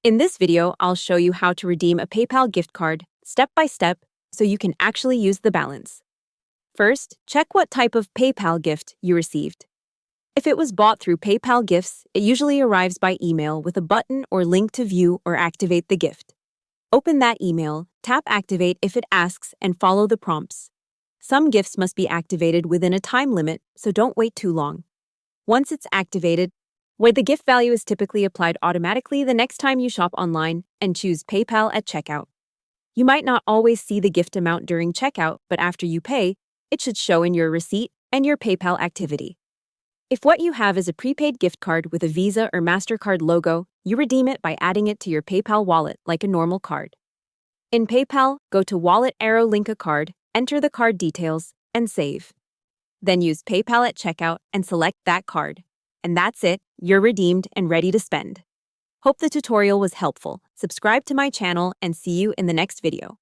In this video, I'll show you how to redeem a PayPal gift card step by step so you can actually use the balance. First, check what type of PayPal gift you received. If it was bought through PayPal Gifts, it usually arrives by email with a button or link to view or activate the gift. Open that email, tap Activate if it asks, and follow the prompts. Some gifts must be activated within a time limit, so don't wait too long. Once it's activated, where the gift value is typically applied automatically the next time you shop online, and choose PayPal at checkout. You might not always see the gift amount during checkout, but after you pay, it should show in your receipt and your PayPal activity. If what you have is a prepaid gift card with a Visa or Mastercard logo, you redeem it by adding it to your PayPal wallet like a normal card. In PayPal, go to Wallet arrow link a card, enter the card details, and save. Then use PayPal at checkout and select that card. And that's it, you're redeemed and ready to spend. Hope the tutorial was helpful. Subscribe to my channel and see you in the next video.